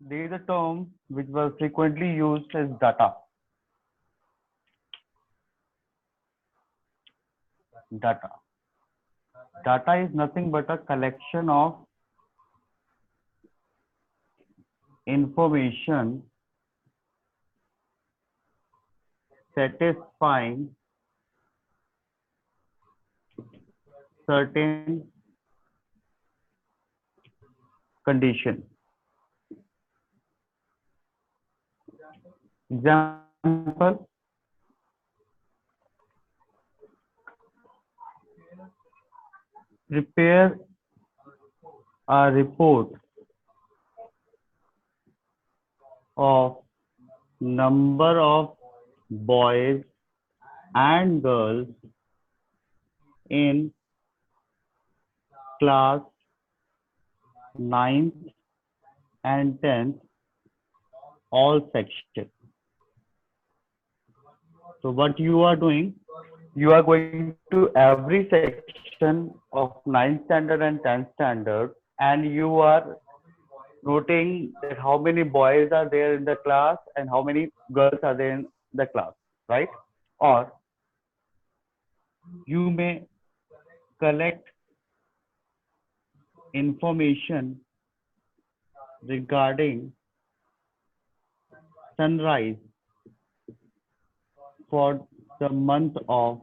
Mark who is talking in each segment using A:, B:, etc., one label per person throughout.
A: there is a term which was frequently used as data. Data. Data is nothing but a collection of information satisfying certain condition. Example, prepare a report of number of boys and girls in class 9th and 10th, all sections. So what you are doing, you are going to every section of 9th standard and 10th standard, and you are noting that how many boys are there in the class and how many girls are there in the class, right? Or you may collect information regarding sunrise for the month of,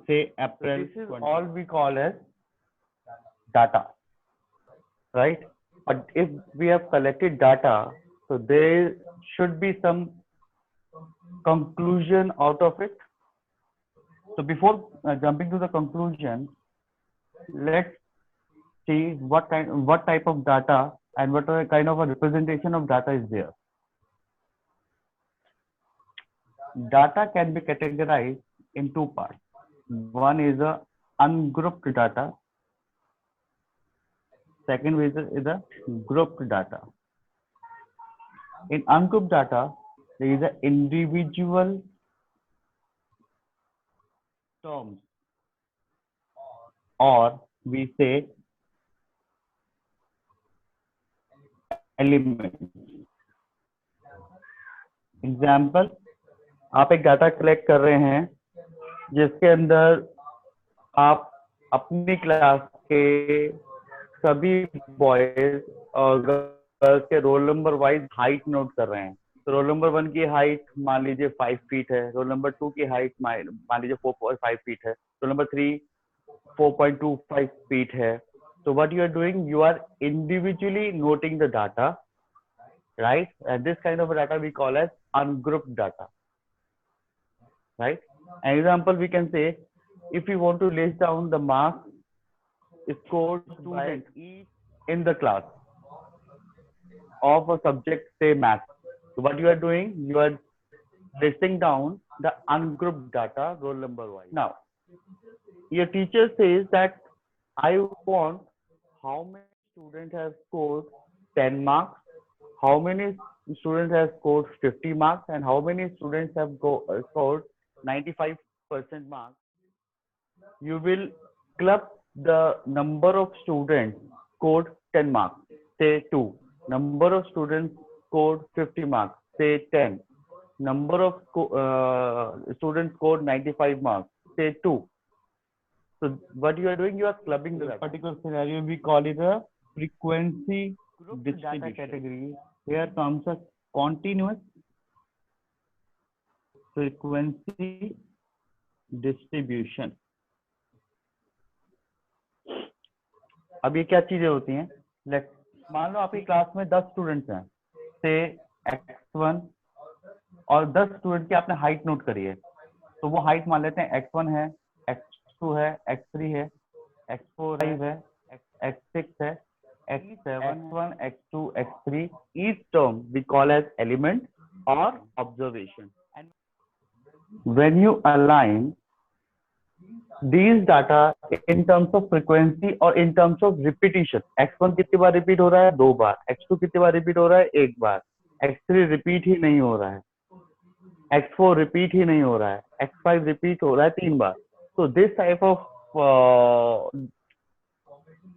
A: say, April. This is 20. All we call as data, right? But if we have collected data, so there should be some conclusion out of it. So before jumping to the conclusion, let's see what type of data and what kind of a representation of data is there. Data can be categorized in two parts. One is a ungrouped data. Second is a grouped data. In ungrouped data, there is an individual terms, or we say elements. Example, आप एक data collect कर रहे हैं जिसके अंदर आप अपनी class के सभी बॉयज और गर्ल्स के roll number wise height note कर रहे हैं. तो रोल नंबर 1 की हाइट मान लीजिए 5 फीट है, रोल नंबर 2 की हाइट मान लीजिए 4.5 फीट है, रोल नंबर 3 4.25 फीट है. So what you are doing, you are individually noting the data, right? And this kind of data we call as ungrouped data, right? An example we can say, if we want to list down the marks scored student in the class of a subject, say math. So what you are doing, you are listing down the ungrouped data roll number wise. Now, your teacher says that I want how many students have scored 10 marks, how many students have scored 50 marks, and how many students have scored 95% marks. You will club the number of students scored 10 marks, say 2. Number of students scored 50 marks, say 10. Number of students scored 95 marks, say 2. So what you are doing, you are clubbing the particular scenario. We call it a frequency distribution. Data category. Here comes a continuous frequency distribution. अब ये क्या चीजें होती हैं? मान लो आपकी class में 10 students हैं, से x1, और 10 स्टूडेंट की आपने हाइट नोट करी है. तो वो हाइट मान लेते हैं x1 है, x2 है, x3 है, x4 है, x6 है, x7, x1, x2, x3. Each term we call as element or observation. And when you align these data in terms of frequency or in terms of repetition, x1 कितनी बार repeat हो रहा है? 2 बार. x2 कितनी बार repeat हो रहा है? 1 बार. x3 repeat ही नहीं हो रहा है. x4 रिपीट ही नहीं हो रहा है. x5 रिपीट हो रहा है 3 बार. So this type of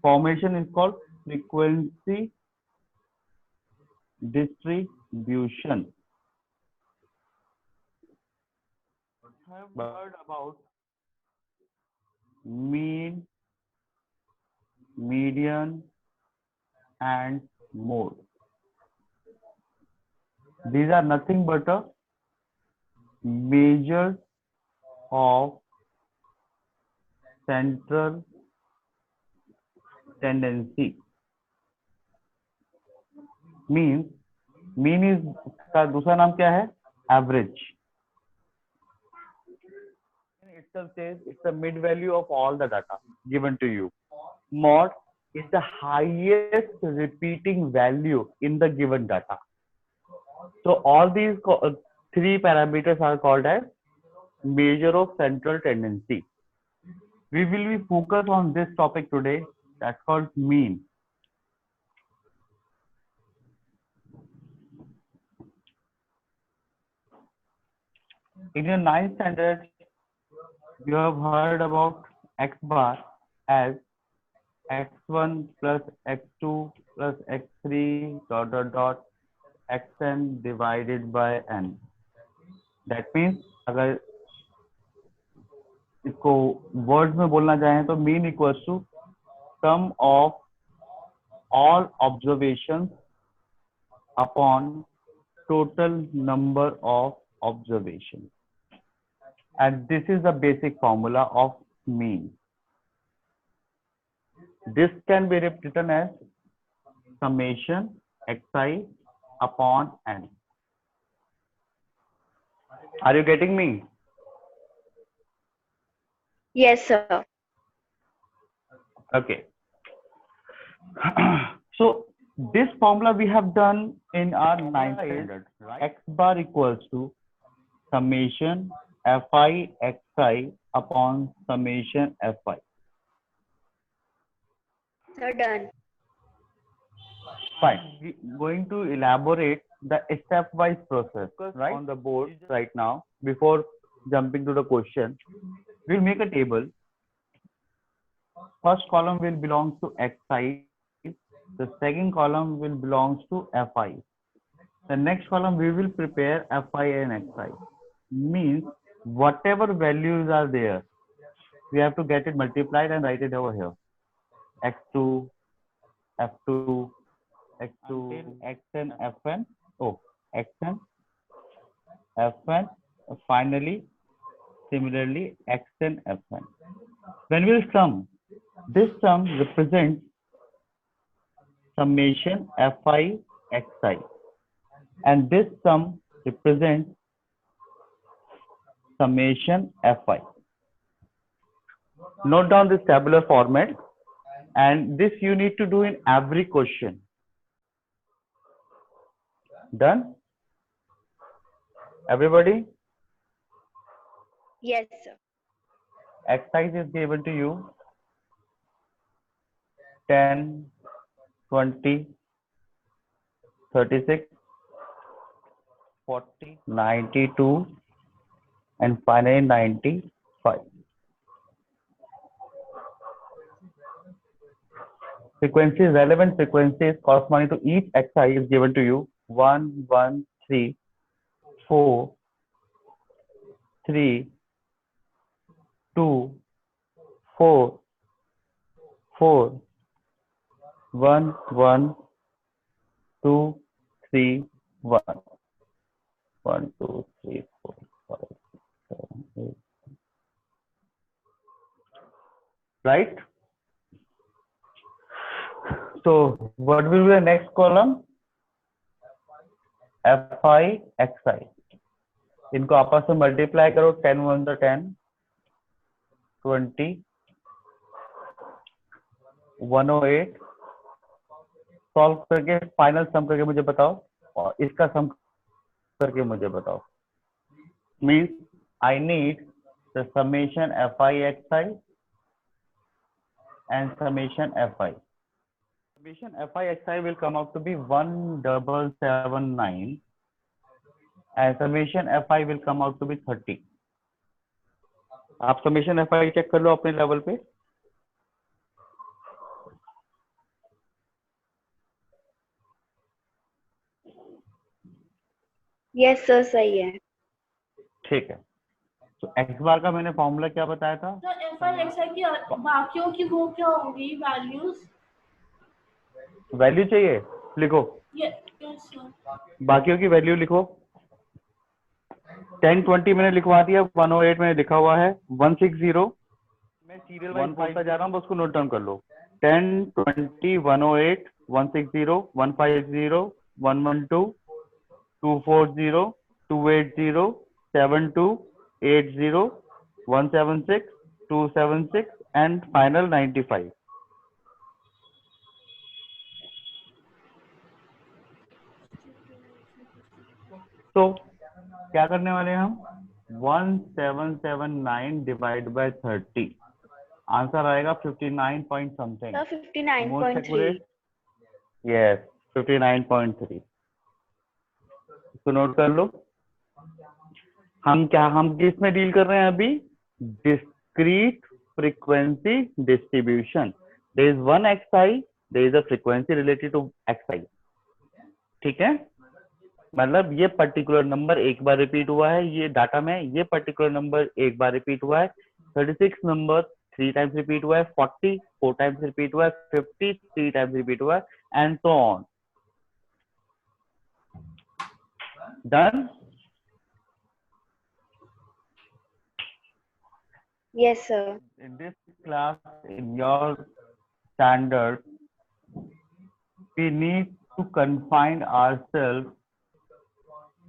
A: formation is called frequency distribution. Have heard about mean, median, and mode. These are nothing but a measure of central tendency. Means mean is का दूसरा नाम क्या है? Average. Itself says it's the mid value of all the data given to you. Mod is the highest repeating value in the given data. So all these three parameters are called as measure of central tendency. We will be focused on this topic today. That's called mean. In your 9th standard, you have heard about x bar as x1 plus x2 plus x3 dot dot dot xn divided by n. That means अगर इसको words में बोलना चाहें तो mean equals to sum of all observations upon total number of observations. And this is the basic formula of mean. This can be written as summation xi upon n. Are you getting me?
B: Yes, sir.
A: Okay. So this formula we have done in our 9th standard. Right? X bar equals to summation fi xi upon summation fi.
B: Sir, done.
A: Fine. We're going to elaborate the stepwise process right on the board right now. Before jumping to the question, we'll make a table. First column will belong to xi. The second column will belong to fi. The next column we will prepare fi and xi. Means whatever values are there, we have to get it multiplied and write it over here. x2, f2, x2, xn, fn, oh, xn, fn, finally, similarly, xn, fn. When we'll sum, this sum represents summation fi xi, and this sum represents summation fi. Note down this tabular format, and this you need to do in every question. Done? Everybody?
B: Yes, sir.
A: Exercise is given to you 10, 20, 36, 40, 92, and finally 95. Frequencies, relevant frequencies corresponding to each xi is given to you 1, 1, 3, 4, 3, 2, 4, 4, 1, 1, 2, 3, 1. 1, 2, 3, 4, 5, 6, 7, 8. Right? So what will be the next column? fi xi. इनको आपस में multiply करो 10 1 the 10, 20, 108. Solve करके final सम करके मुझे बताओ और इसका सम करके मुझे बताओ. Means I need the summation fi xi and summation fi. Summation fi xi will come out to be 1779 and summation fi will come out to be 30. आप summation fi चेक कर लो अपने लेवल पे.
B: Yes sir, सही है।
A: ठीक है, तो x बार का मैंने फॉर्मूला क्या बताया था?
C: तो एफ आई एक्स आई की बाकियों की वो क्या होगी वैल्यूज?
A: वैल्यू चाहिए, लिखो।
C: Yes sir.
A: बाकियों की वैल्यू लिखो। 1020 मैंने लिखवा दिया, 108 मैंने लिखा हुआ है, 160 मैं सीरियल वाइज बोलता जा रहा हूँ, बस उसको नोट डाउन कर लो। 1020 108 160 150 112 240 280 72 80 176 276 and final 95। तो क्या करने वाले हैं हम? 1779 डिवाइड बाय 30, आंसर आएगा 59 पॉइंट समथिंग।
B: सर 59.3।
A: यस, 59.3। इसको नोट कर लो। हम किस में डील कर रहे हैं अभी? Discrete frequency distribution. There is one X I, there is a frequency related to X I. ठीक है, मतलब ये पर्टिकुलर नंबर एक बार रिपीट हुआ है, ये डाटा में ये पर्टिकुलर नंबर एक बार रिपीट हुआ है, 36 नंबर 3 टाइम्स रिपीट हुआ है, 40 4 टाइम्स रिपीट हुआ है, 50 3 टाइम्स रिपीट हुआ है, and so on. Done?
B: Yes sir.
A: In this class, in your standard, we need to confine ourselves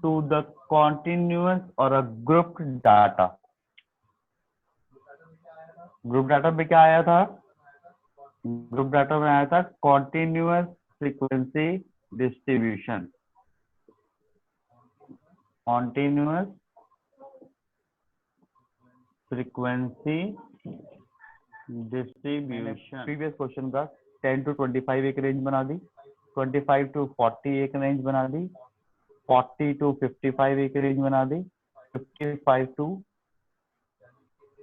A: to the continuous or a grouped data। Group data में क्या आया था? ग्रुप डाटा में आया था continuous frequency distribution. Continuous frequency distribution. Previous question का 10 to 25 एक range बना दी, 25 to 40 एक रेंज बना दी, 40 to 55 एक रेंज बना दी, 55 to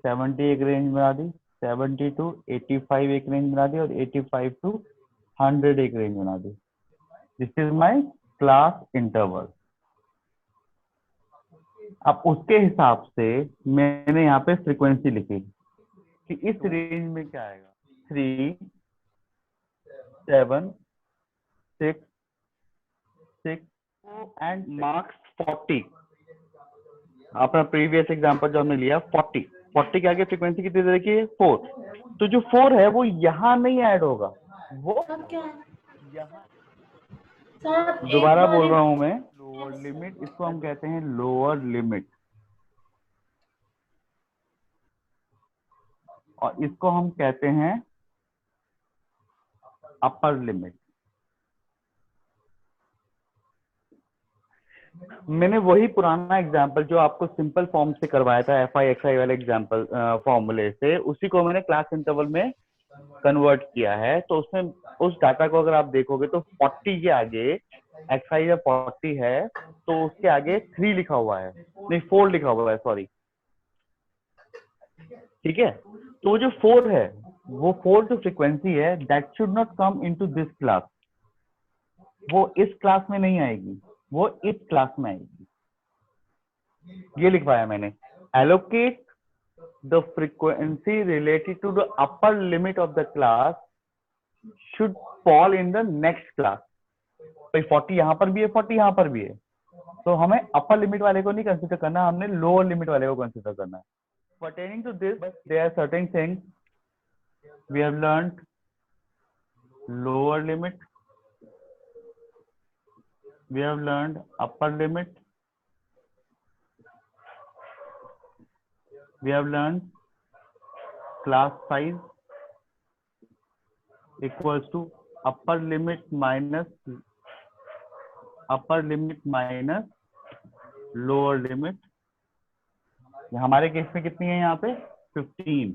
A: 70 एक रेंज बना दी, 70 to 85 एक रेंज बना दी, और 85 to 100 एक रेंज बना दी। This is my class interval. अब उसके हिसाब से मैंने यहाँ पे फ्रीक्वेंसी लिखी कि इस रेंज में क्या आएगा, 3 7 6 6 एंड मार्क्स 40। अपना प्रीवियस एग्जांपल जो हमने लिया 40 के आगे फ्रीक्वेंसी कितनी तरह की है? 4। तो जो 4 है वो यहाँ नहीं ऐड होगा, वो
C: क्या है
A: यहाँ।
C: सर?
A: दोबारा बोल रहा हूं मैं, लोअर लिमिट, इसको हम कहते हैं लोअर लिमिट, और इसको हम कहते हैं अपर लिमिट। मैंने वही पुराना एग्जांपल जो आपको सिंपल फॉर्म से करवाया था, एफ आई एक्स आई वाले एग्जांपल फॉर्मूले से, उसी को मैंने क्लास इंटरवल में कन्वर्ट किया है। तो उसमें उस डाटा को अगर आप देखोगे तो 40 के आगे एक्स आई जब 40 है तो उसके आगे 3 लिखा हुआ है, नहीं 4 लिखा हुआ है, सॉरी। ठीक है, तो वो जो 4 है, वो 4 जो फ्रीक्वेंसी है, that should not come into this class. वो इस क्लास में नहीं आएगी, वो इस क्लास में आएगी। ये लिखवाया मैंने, allocate the frequency related to the upper limit of the class should fall in the next class. भाई 40 यहाँ पर भी है, 40 यहाँ पर भी है, तो हमें अपर लिमिट वाले को नहीं कंसिडर करना, हमने लोअर लिमिट वाले को कंसिडर करना है। Pertaining to this, there are certain things we have learned: lower limit, we have learned upper limit, we have learned class size equals to upper limit minus lower limit। हमारे case में कितनी है यहाँ पे? 15।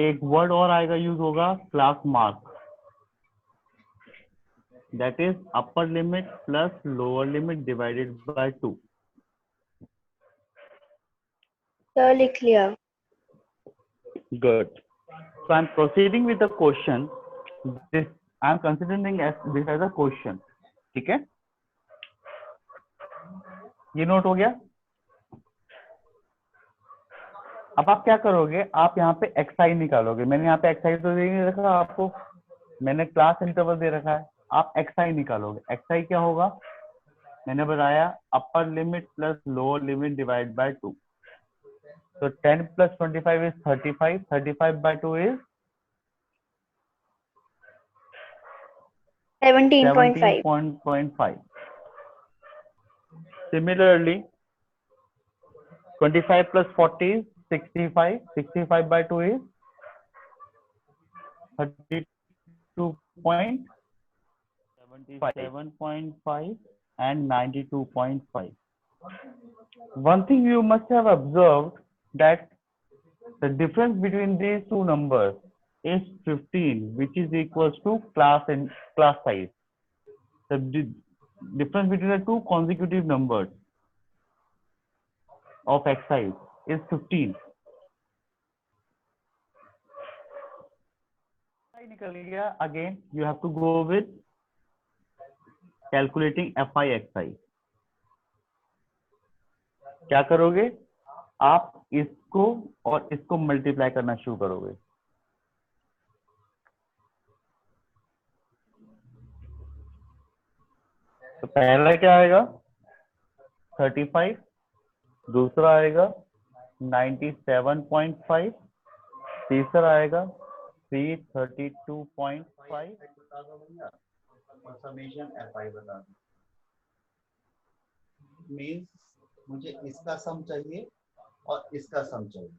A: एक word और आएगा, यूज होगा, class mark, that is upper limit plus lower limit divided by 2।
B: Sir लिख लिया।
A: Good. So I'm proceeding with the question. I am considering this as a question. ठीक है, ये नोट हो गया. अब आप क्या करोगे, आप यहाँ पे xi निकालोगे. मैंने यहाँ पे xi तो दे नहीं रखा आपको, मैंने क्लास इंटरवल दे रखा है. आप xi निकालोगे. xi क्या होगा, मैंने बताया अपर limit plus lower limit divide by 2. तो 10 plus 25 is 35. 35 by 2 is
B: 17.5.
A: 17.5. Similarly, 25 plus 40 is 65. 65 by 2 is 32.77.5 and 92.5. One thing you must have observed that the difference between these two numbers is 15, which is equals to class and class size. The difference between the two consecutive numbers of xi is 15. निकल गया. Again, you have to go with calculating fi xi. क्या करोगे, आप इसको और इसको multiply करना शुरू करोगे. तो पहला क्या आएगा 35, दूसरा आएगा 97.5, तीसरा आएगा 332.5.
D: और समेशन fi बता दो. मीन्स मुझे इसका सम चाहिए और इसका सम चाहिए.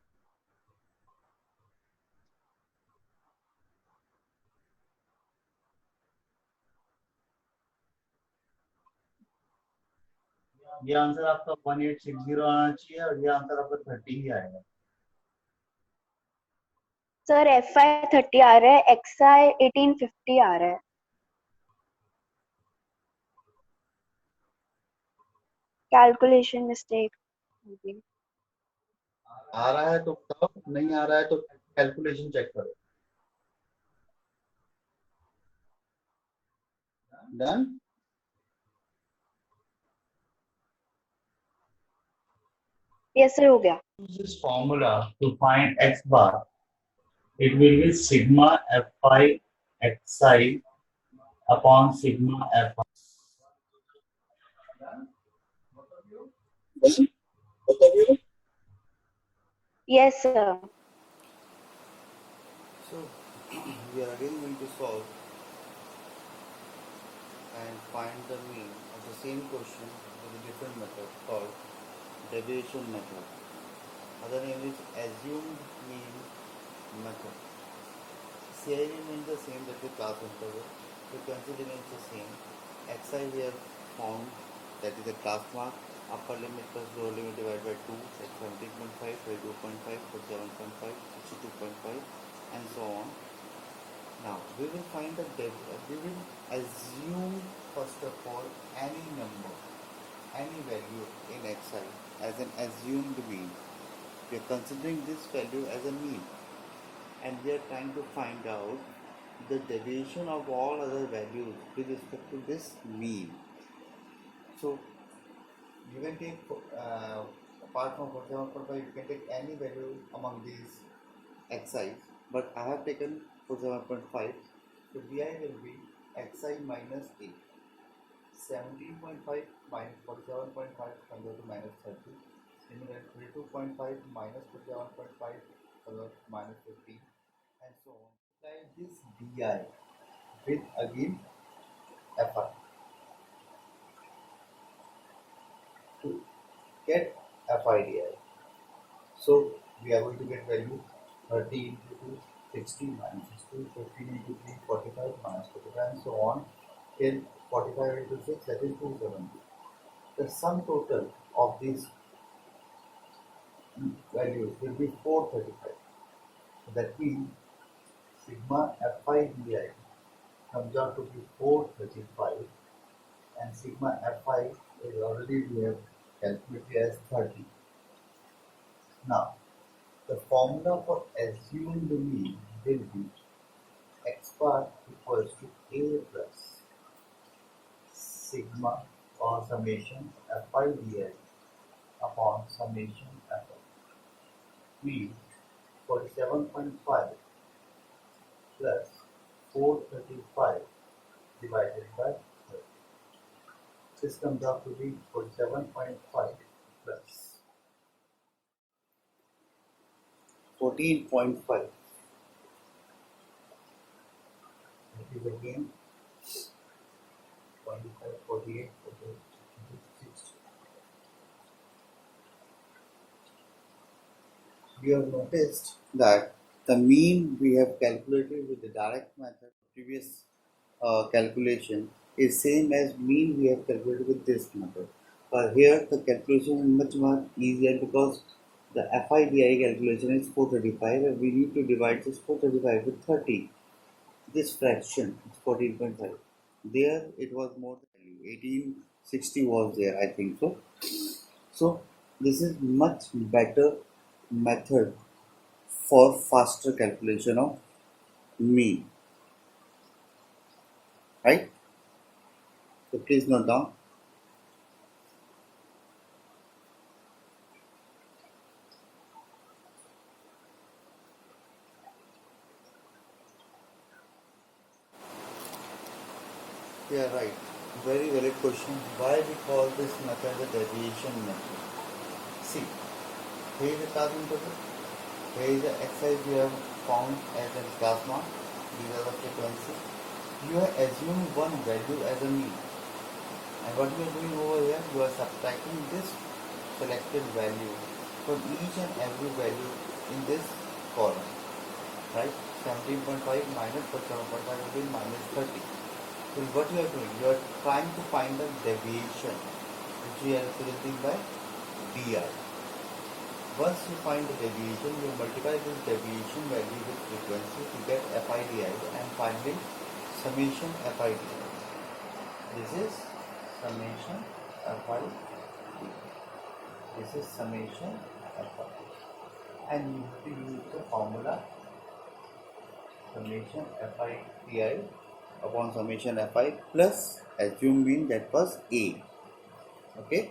D: ये आंसर आपका 1860 आना चाहिए और ये आंसर आपका 30 ही आएगा.
B: सर FI 30 आ रहा है, XI 1850 आ रहा है. Calculation mistake.
D: आ रहा है तो बताओ, नहीं आ रहा है तो कैलकुलेशन चेक करो. डन.
B: यस सर, हो गया.
D: Use this formula to find x bar. It will be sigma fi xi upon sigma fi.
B: Yes sir.
E: So we are again going to solve and find the mean of the same question with a different method called deviation method. Other name is assumed mean method. CI remains the same, that is class interval. Frequency remains the same. Xi we have found, that is the class mark. Upper limit plus lower limit divided by 2, that's 17.5, 22.5, 47.5, 62.5, and so on. Now we will find the we will assume first of all any number, any value in xi as an assumed mean. We are considering this value as a mean, and we are trying to find out the deviation of all other values with respect to this mean. So you can take apart from 47.5, you can take any value among these xi, but I have taken 47.5, so di will be xi minus a. 17.5 minus 47.5 convert to minus 30. Similarly, 22.5 minus 47.5 convert to minus 15, and so on. Multiply this di with again fi to get fi di. So we are going to get value 30 into 2, 60 minus 60, 15 into 3, 45 minus 45, and so on, till 45 into 6, that is 270. The sum total of these values will be 435. So that means sigma fi di comes out to be 435, and sigma fi is already we have calculated as 30. Now, the formula for assumed mean will be x bar equals to A plus sigma or summation fi di upon summation fi. Mean 47.5 plus 435 divided by 30. This comes out to be 47.5 plus 14.5. That is again 25, 48, 48, 60. We have noticed that the mean we have calculated with the direct method, previous calculation, is same as mean we have calculated with this method. But here the calculation is much more easier because the FIDI calculation is 435 and we need to divide this 435 with 30. This fraction is 14.5. There it was more than 1860 was there, I think so. So this is much better method for faster calculation of mean, right? So please note down. Yeah, right. Very valid question. Why we call this method the deviation method? See, here is the class interval. Here is the exercise we have found as a class mark. These are the frequencies. You have assumed one value as a mean. And what you are doing over here, you are subtracting this selected value from each and every value in this column. Right? 17.5 minus 47.5 will be minus 30. So what you are doing, you are trying to find the deviation which we are representing by di. Once you find the deviation, you multiply this deviation value with frequency to get FIDI and finally summation FIDI. This is summation FIDI. This is summation FIDI. And you have to use the formula summation FIDI upon summation fi plus assume mean, that was A. Okay.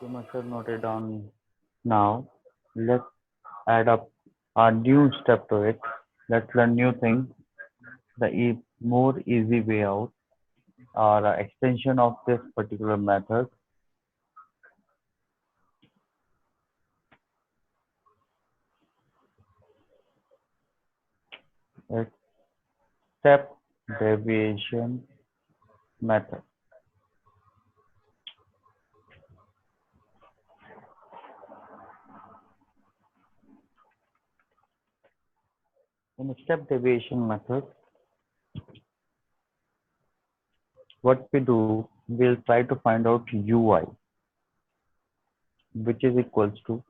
A: You must have noted down. Now let's add up a new step to it. Let's learn new things. The more easy way out or extension of this particular method. It's step deviation method. In step deviation method, what we do, we'll try to find out ui, which is equals to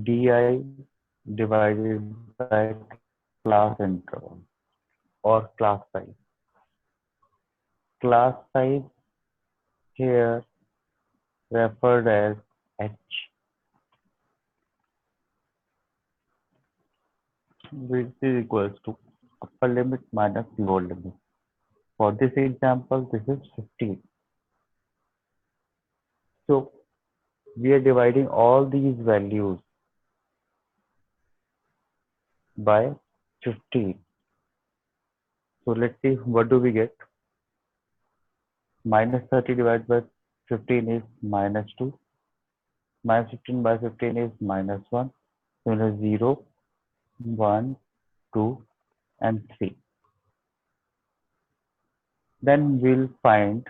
A: di divided by class interval or class size. Class size here referred as h, which is equals to upper limit minus lower limit. For this example, this is 15. So we are dividing all these values by 15. So let's see what do we get. Minus 30 divided by 15 is minus 2. Minus 15 by 15 is minus 1. So it is 0, 1, 2, and 3. Then we'll find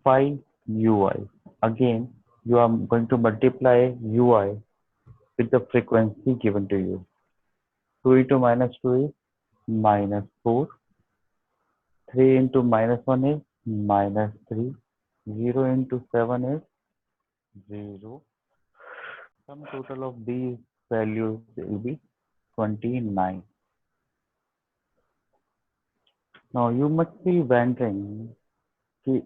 A: fi ui. Again, you are going to multiply ui with the frequency given to you. 2 into minus 2 is minus 4. 3 into minus 1 is minus 3. 0 into 7 is 0. Sum total of these values will be 29. Now you must be wondering कि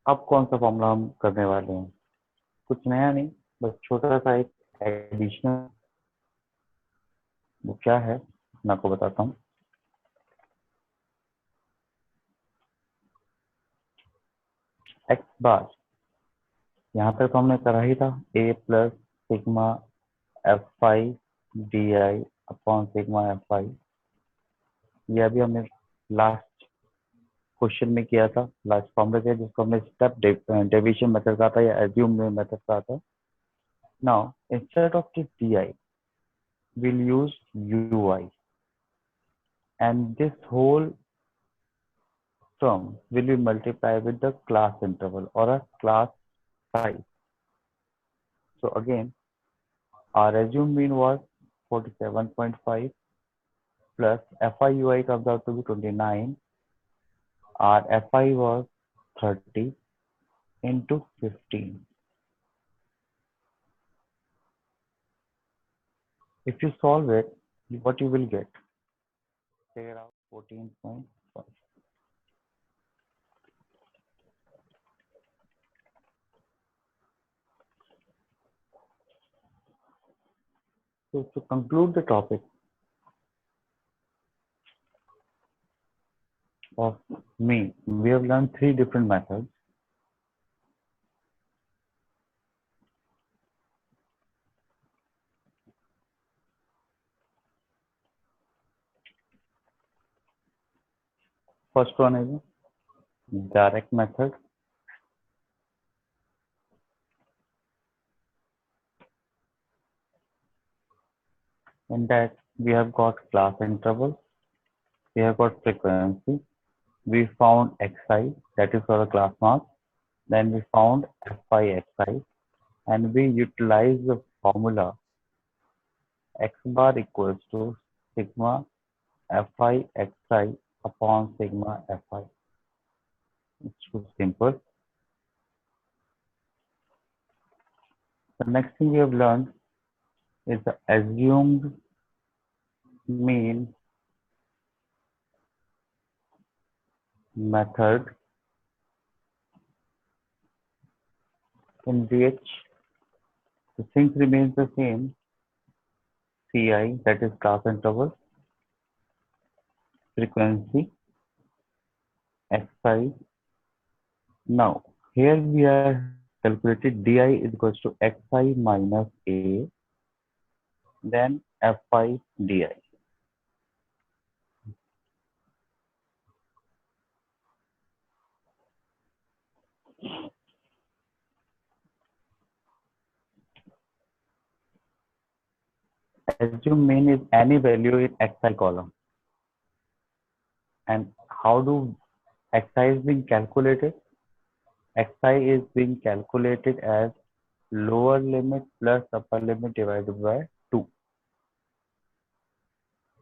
A: अब कौन सा formula हम करने वाले हैं. कुछ नया नहीं, बस छोटा सा एक एडिशनल. वो क्या है, मैं आपको बताता हूँ। एक्स बार यहाँ तक तो हमने करा ही था, A plus sigma F I D I upon sigma F I. यह भी हमने लास्ट क्वेश्चन में किया था, लास्ट फॉर्मूला किया जिसको हमने स्टेप डेविएशन मेथड कहा था या एज्यूम मेथड कहा था। Now instead of this D I we'll use ui, and this whole term will be multiplied with the class interval or a class size. So again, our assumed mean was 47.5 plus FIUI comes out to be 29. Our FI was 30 into 15. If you solve it, what you will get? Figure out 14.5. So to conclude the topic of mean, we have learned 3 different methods. First one is direct method. In that we have got class interval, we have got frequency, we found xi, that is for the class mark, then we found fi xi, and we utilize the formula x bar equals to sigma fi xi upon sigma fi. It's too simple. The next thing we have learned is the assumed mean method, in which the things remains the same. Ci, that is class interval, frequency, xi. Now here we are calculated di is equals to xi minus a, then fi di. Assume mean is any value in xi column. And how do xi is being calculated? Xi is being calculated as lower limit plus upper limit divided by 2.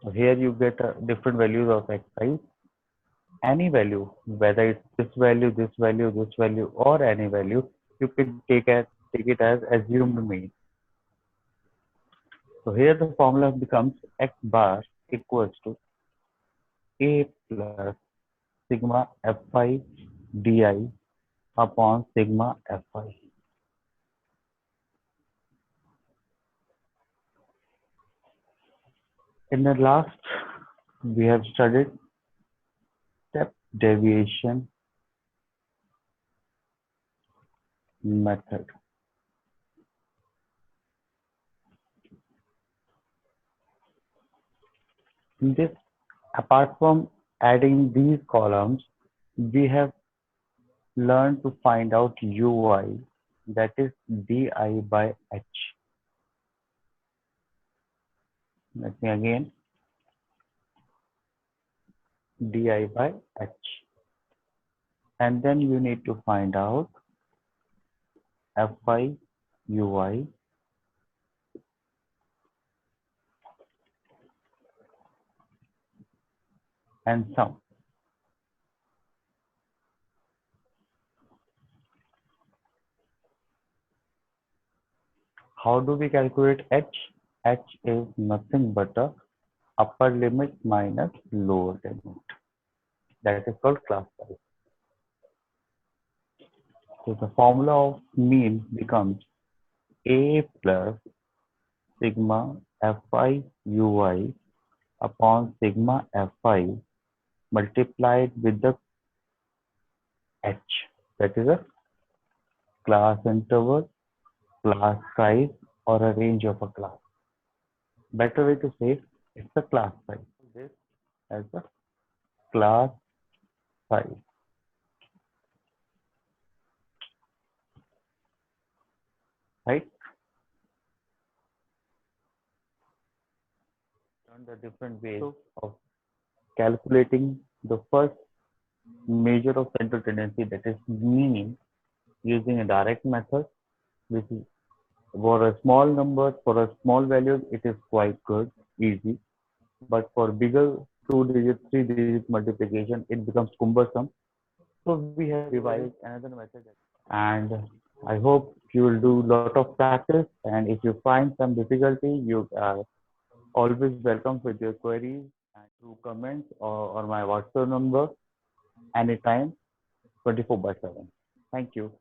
A: So here you get different values of xi. Any value, whether it's this value, this value, this value, or any value, you can take it as assumed mean. So here the formula becomes x bar equals to a plus sigma fi di upon sigma fi. In the last, we have studied step deviation method. In this, apart from adding these columns, we have learned to find out ui, that is di by h. Let me again, di by h. And then you need to find out fi ui and sum. How do we calculate h? H is nothing but a upper limit minus lower limit. That is called class size. So the formula of mean becomes a plus sigma fi ui upon sigma fi multiplied with the h, that is a class interval, class size, or a range of a class. Better way to say it's a class size. This as a class size. Right? On the different ways of calculating the first measure of central tendency, that is mean, using a direct method, which is for a small number, for a small value, it is quite good, easy. But for bigger 2-digit, 3-digit multiplication, it becomes cumbersome. So we have revised another method, and I hope you will do lot of practice. And if you find some difficulty, you are always welcome with your queries and through comments or my WhatsApp number anytime, 24/7. Thank you.